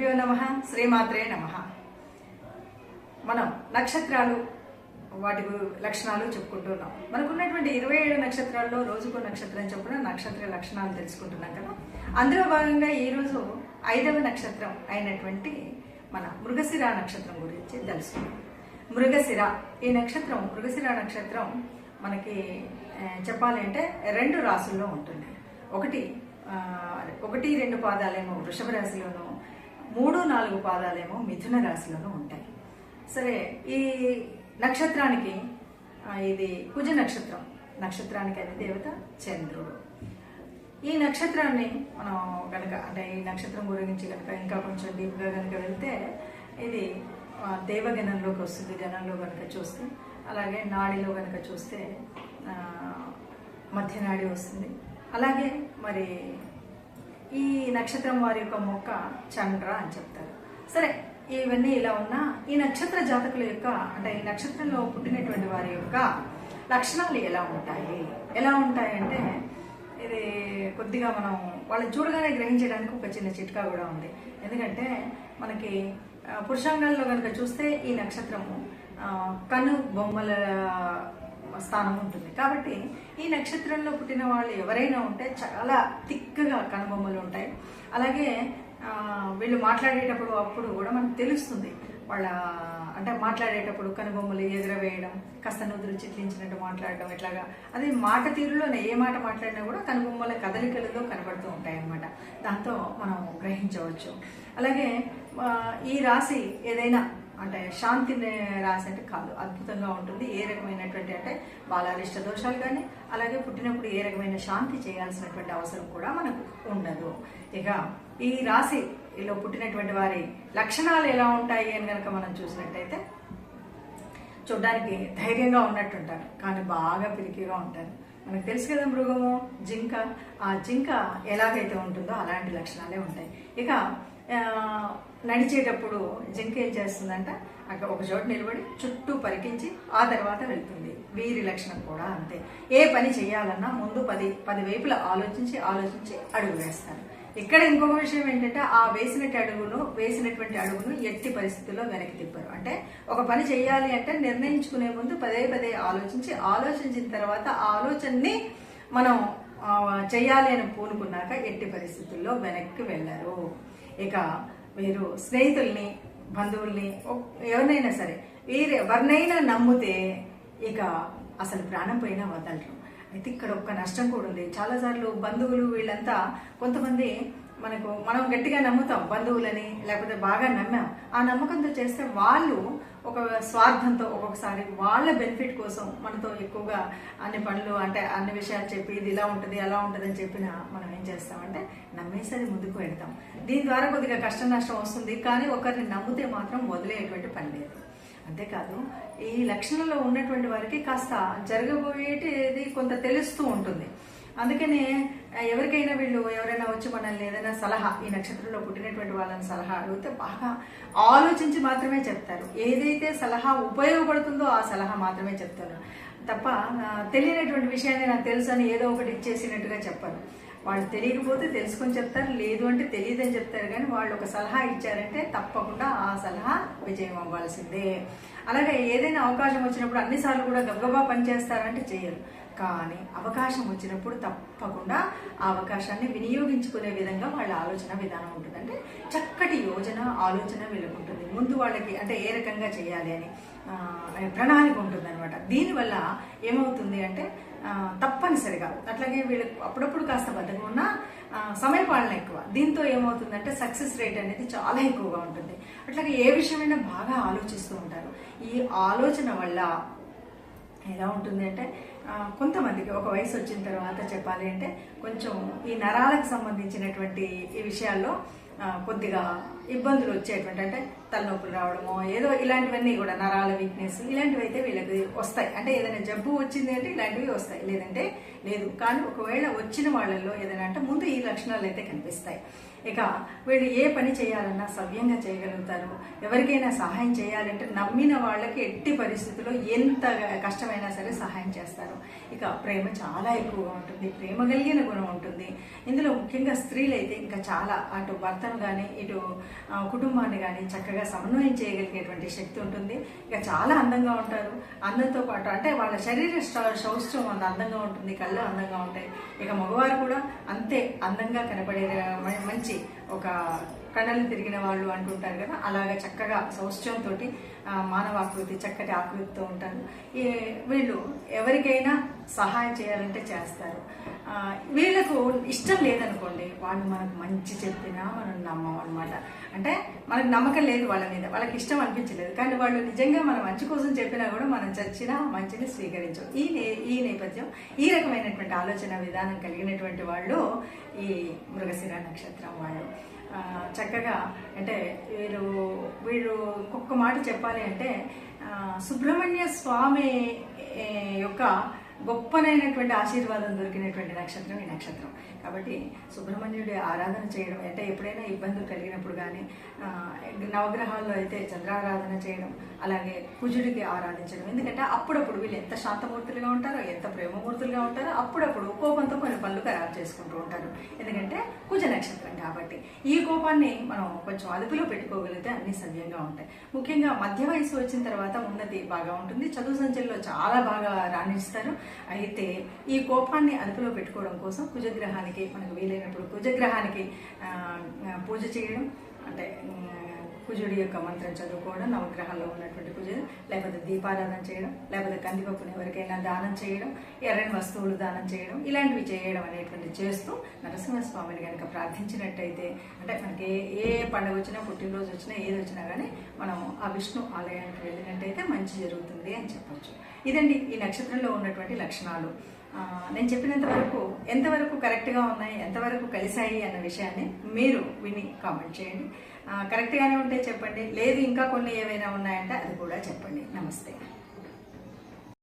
గురుభ్యో నమః, శ్రీమాత్రే నమః. మనం నక్షత్రాలు వాటి లక్షణాలు చెప్పుకుంటున్నాం. మనకున్నటువంటి 27 నక్షత్రాల్లో రోజుకో నక్షత్రం చొప్పున నక్షత్ర లక్షణాలు తెలుసుకుంటున్నాం కదా. అందులో భాగంగా ఈరోజు 5వ నక్షత్రం అయినటువంటి మన మృగశిర నక్షత్రం గురించి తెలుసుకుందాం. మృగశిర నక్షత్రం మనకి చెప్పాలి అంటే 2 రాసుల్లో ఉంటుంది. ఒకటి 1-2 పాదాలేమో వృషభ రాశిలోనూ, 3-4 పాదాలేమో మిథున రాశిలోనూ ఉంటాయి. సరే, ఈ నక్షత్రానికి ఇది కుజ నక్షత్రం. నక్షత్రానికి అది దేవత చంద్రుడు. ఈ నక్షత్రాన్ని మనం కనుక అంటే ఈ నక్షత్రం గురించి కనుక ఇంకా కొంచెం డీప్గా కనుక వెళ్తే ఇది దేవగణంలోకి వస్తుంది. గణంలో కనుక చూస్తే, అలాగే నాడిలో కనుక చూస్తే మధ్యనాడి వస్తుంది. అలాగే మరి ఈ నక్షత్రం వారి యొక్క మొక్క చండ్ర అని చెప్తారు. సరే, ఇవన్నీ ఇలా ఉన్నా ఈ నక్షత్ర జాతకుల యొక్క అంటే ఈ నక్షత్రంలో పుట్టినటువంటి వారి యొక్క లక్షణాలు ఎలా ఉంటాయి అంటే ఇది కొద్దిగా మనం వాళ్ళని చూడగానే గ్రహించడానికి ఒక చిన్న చిట్కా కూడా ఉంది. ఎందుకంటే మనకి పురుషాంగాల్లో కనుక చూస్తే ఈ నక్షత్రము కను బొమ్మల స్థానం ఉంటుంది. కాబట్టి ఈ నక్షత్రంలో పుట్టిన వాళ్ళు ఎవరైనా ఉంటే చాలా తిక్కగా కనుబొమ్మలు ఉంటాయి. అలాగే వీళ్ళు మాట్లాడేటప్పుడు అప్పుడు కూడా మనకు తెలుస్తుంది వాళ్ళ అంటే మాట్లాడేటప్పుడు కనుబొమ్మలు ఎగురవేయడం, కాస్త నుదురు చిట్లించినట్టు మాట్లాడడం, ఇట్లాగా అది మాట తీరులోనే ఏ మాట మాట్లాడినా కూడా కనుబొమ్మల కదలికలలో కనబడుతూ ఉంటాయి అన్నమాట. దాంతో మనం గ్రహించవచ్చు. అలాగే ఈ రాశి ఏదైనా అంటే శాంతి రాశి అంటే కాదు, అద్భుతంగా ఉంటుంది. ఏ రకమైనటువంటి అంటే బాలారిష్ట దోషాలు కానీ అలాగే పుట్టినప్పుడు ఏ రకమైన శాంతి చేయాల్సినటువంటి అవసరం కూడా మనకు ఉండదు. ఇక ఈ రాశిలో పుట్టినటువంటి వారి లక్షణాలు ఎలా ఉంటాయి అని కనుక మనం చూసినట్టయితే చూడ్డానికి ధైర్యంగా ఉన్నట్టుంటారు, కానీ బాగా పిరికిగా ఉంటారు. మనకు తెలుసు కదా, మృగము జింక, ఆ జింక ఎలాగైతే ఉంటుందో అలాంటి లక్షణాలే ఉంటాయి. ఇక నడిచేటప్పుడు జింక ఏం చేస్తుందంట, అక్కడ ఒక చోట నిలబడి చుట్టూ పరికించి ఆ తర్వాత వెళ్తుంది. వీరి లక్షణం కూడా అంతే. ఏ పని చేయాలన్నా ముందు 10 వైపులా ఆలోచించి అడుగు వేస్తారు. ఇక్కడ ఇంకొక విషయం ఏంటంటే ఆ వేసినటువంటి అడుగును ఎట్టి పరిస్థితుల్లో వెనక్కి తిప్పరు. అంటే ఒక పని చేయాలి అంటే నిర్ణయించుకునే ముందు పదే ఆలోచించిన తర్వాత ఆ ఆలోచనని మనం చెయ్యాలి అని పూనుకున్నాక ఎట్టి పరిస్థితుల్లో వెనక్కి వెళ్ళరు. ఇక వీరు స్నేహితుల్ని, బంధువుల్ని, ఎవరినైనా సరే ఎవరినైనా నమ్మితే ఇక అసలు ప్రాణం పోయినా వదలరు. అయితే ఇక్కడ ఒక్క నష్టం కూడా ఉంది. చాలాసార్లు బంధువులు వీళ్ళంతా కొంతమంది మనం గట్టిగా నమ్ముతాం బంధువులని, లేకపోతే బాగా నమ్మాం. ఆ నమ్మకంతో చేస్తే వాళ్ళు ఒక స్వార్థంతో ఒక్కొక్కసారి వాళ్ళ బెనిఫిట్ కోసం మనతో ఎక్కువగా అన్ని పనులు అంటే అన్ని విషయాలు చెప్పి ఇది ఇలా ఉంటుంది అలా ఉంటుంది అని చెప్పినా మనం ఏం చేస్తామంటే నమ్మేసరి ముందుకు వెళ్తాం. దీని ద్వారా కొద్దిగా కష్టం నష్టం వస్తుంది, కానీ ఒకరిని నమ్మితే మాత్రం వదిలేటువంటి పని లేదు. అంతేకాదు ఈ లక్షణంలో ఉన్నటువంటి వారికి కాస్త జరగబోయేది కొంత తెలుస్తూ ఉంటుంది. అందుకనే ఎవరికైనా ఎవరైనా వచ్చి మనల్ని ఏదైనా సలహా, ఈ నక్షత్రంలో పుట్టినటువంటి వాళ్ళని సలహా అడిగితే బాగా ఆలోచించి మాత్రమే చెప్తారు. ఏదైతే సలహా ఉపయోగపడుతుందో ఆ సలహా మాత్రమే చెప్తారు తప్ప తెలియనటువంటి విషయాన్ని నాకు తెలుసు అని ఏదో ఒకటి ఇచ్చేసినట్టుగా చెప్పరు. వాళ్ళు తెలియకపోతే తెలుసుకొని చెప్తారు, లేదు అంటే తెలియదని చెప్తారు. కానీ వాళ్ళు ఒక సలహా ఇచ్చారంటే తప్పకుండా ఆ సలహా విజయం అవ్వాల్సిందే. అలాగే ఏదైనా అవకాశం వచ్చినప్పుడు అన్నిసార్లు కూడా గబగబా పనిచేస్తారంటే చేయరు. కానీ అవకాశం వచ్చినప్పుడు తప్పకుండా ఆ అవకాశాన్ని వినియోగించుకునే విధంగా వాళ్ళ ఆలోచన విధానం ఉంటుంది. అంటే చక్కటి ఆలోచన వీళ్ళకుంటుంది. ముందు వాళ్ళకి అంటే ఏ రకంగా చేయాలి అని ప్రణాళిక ఉంటుంది అనమాట. దీనివల్ల ఏమవుతుంది అంటే తప్పనిసరిగా అట్లాగే వీళ్ళకి అప్పుడప్పుడు కాస్త బద్దకం ఉన్నా సమయపాలన ఎక్కువ. దీంతో ఏమవుతుందంటే సక్సెస్ రేట్ అనేది చాలా ఎక్కువగా ఉంటుంది. అట్లాగే ఏ విషయమైనా బాగా ఆలోచిస్తూ ఉంటారు. ఈ ఆలోచన వల్ల ఎలా ఉంటుంది అంటే కొంతమందికి ఒక వయసు వచ్చిన తర్వాత చెప్పాలి అంటే కొంచెం ఈ నరాలకు సంబంధించినటువంటి ఈ విషయాల్లో కొద్దిగా ఇబ్బందులు వచ్చేటువంటి అంటే తలనొప్పులు రావడమో ఏదో ఇలాంటివన్నీ కూడా నరాల వీక్నెస్ ఇలాంటివి అయితే వీళ్ళకి వస్తాయి. అంటే ఏదైనా జబ్బు వచ్చింది అంటే ఇలాంటివి వస్తాయి, లేదంటే లేదు. కానీ ఒకవేళ వచ్చిన వాళ్ళల్లో ఏదైనా అంటే ముందు ఈ లక్షణాలు అయితే కనిపిస్తాయి. ఇక వీళ్ళు ఏ పని చేయాలన్నా సవ్యంగా చేయగలుగుతారు. ఎవరికైనా సహాయం చేయాలంటే నమ్మిన వాళ్ళకి ఎట్టి పరిస్థితుల్లో ఎంత కష్టమైనా సరే సహాయం చేస్తారు. ఇక ప్రేమ చాలా ఎక్కువగా ఉంటుంది, ప్రేమ కలిగిన గుణం ఉంటుంది. ఇందులో ముఖ్యంగా స్త్రీలు అయితే ఇంకా చాలా అటు భర్తను కానీ ఇటు కుటుంబాన్ని కానీ చక్కగా సమన్వయం చేయగలిగేటువంటి శక్తి ఉంటుంది. ఇక చాలా అందంగా ఉంటారు. అందంతో పాటు అంటే వాళ్ళ శరీర సౌష్ఠవం అంత అందంగా ఉంటుంది, కళ్ళు అందంగా ఉంటాయి. ఇక మగవారు కూడా అంతే అందంగా కనపడే మంచి ఒక కళలు తిరిగిన వాళ్ళు అంటుంటారు కదా, అలాగా చక్కగా సౌష్ఠవంతో మానవాకృతి చక్కటి ఆకృతితో ఉంటారు. వీళ్ళు ఎవరికైనా సహాయం చేయాలంటే చేస్తారు. వీళ్ళకు ఇష్టం లేదనుకోండి, వాళ్ళు మనకు మంచి చెప్పినా మనం నమ్మం అనమాట. అంటే మనకు నమ్మకం లేదు వాళ్ళ మీద, వాళ్ళకి ఇష్టం అనిపించలేదు, కానీ వాళ్ళు నిజంగా మన మంచి కోసం చెప్పినా కూడా మనం చచ్చినా మంచిని స్వీకరించం. ఈ నేపథ్యం, ఈ రకమైనటువంటి ఆలోచన విధానం కలిగినటువంటి వాళ్ళు ఈ మృగశిర నక్షత్రం వాళ్ళు. చక్కగా అంటే వీళ్ళు ఒక్కొక్క మాట చెప్పాలి అంటే సుబ్రహ్మణ్య స్వామి యొక్క గొప్పనైనటువంటి ఆశీర్వాదం దొరికినటువంటి నక్షత్రం ఈ నక్షత్రం. కాబట్టి సుబ్రహ్మణ్యుడి ఆరాధన చేయడం అంటే ఎప్పుడైనా ఇబ్బందులు కలిగినప్పుడు కానీ, నవగ్రహాల్లో అయితే చంద్రారాధన చేయడం, అలాగే కుజుడికి ఆరాధించడం. ఎందుకంటే అప్పుడప్పుడు వీళ్ళు ఎంత శాంతమూర్తులుగా ఉంటారో, ఎంత ప్రేమమూర్తులుగా ఉంటారో, అప్పుడప్పుడు కోపంతో కొన్ని పనులు ఖరారు చేసుకుంటూ ఉంటారు. ఎందుకంటే కుజ నక్షత్రం కాబట్టి ఈ కోపాన్ని మనం కొంచెం అదుపులో పెట్టుకోగలిగితే అన్ని సవ్యంగా ఉంటాయి. ముఖ్యంగా మధ్య వయసు వచ్చిన తర్వాత ఉన్నతి బాగా ఉంటుంది, చదువు సంచల్లో చాలా బాగా రాణిస్తారు. అయితే ఈ కోపాన్ని అదుపులో పెట్టుకోవడం కోసం కుజగ్రహానికి మనకు వీలైనప్పుడు కుజగ్రహానికి పూజ చేయడం, అంటే కుజుడి యొక్క మంత్రం చదువుకోవడం, నవగ్రహాల్లో ఉన్నటువంటి కుజుడు, లేకపోతే దీపారాధన చేయడం, లేకపోతే కందిపప్పును ఎవరికైనా దానం చేయడం, ఎర్రని వస్తువులు దానం చేయడం, ఇలాంటివి చేయడం అనేటువంటి చేస్తూ నరసింహస్వామిని కనుక ప్రార్థించినట్టయితే, అంటే మనకి ఏ పండుగ వచ్చినా, పుట్టినరోజు వచ్చినా, ఏది వచ్చినా కానీ మనం ఆ విష్ణు ఆలయానికి వెళ్ళినట్టయితే మంచి జరుగుతుంది అని చెప్పొచ్చు. ఇదండి ఈ నక్షత్రంలో ఉన్నటువంటి లక్షణాలు. నేను చెప్పినంత వరకు ఎంతవరకు కరెక్ట్గా ఉన్నాయి, ఎంతవరకు కలిశాయి అన్న విషయాన్ని మీరు విని కామెంట్ చేయండి. కరెక్ట్గానే ఉంటే చెప్పండి, లేదు ఇంకా కొన్ని ఏవైనా ఉన్నాయంటే అది కూడా చెప్పండి. నమస్తే.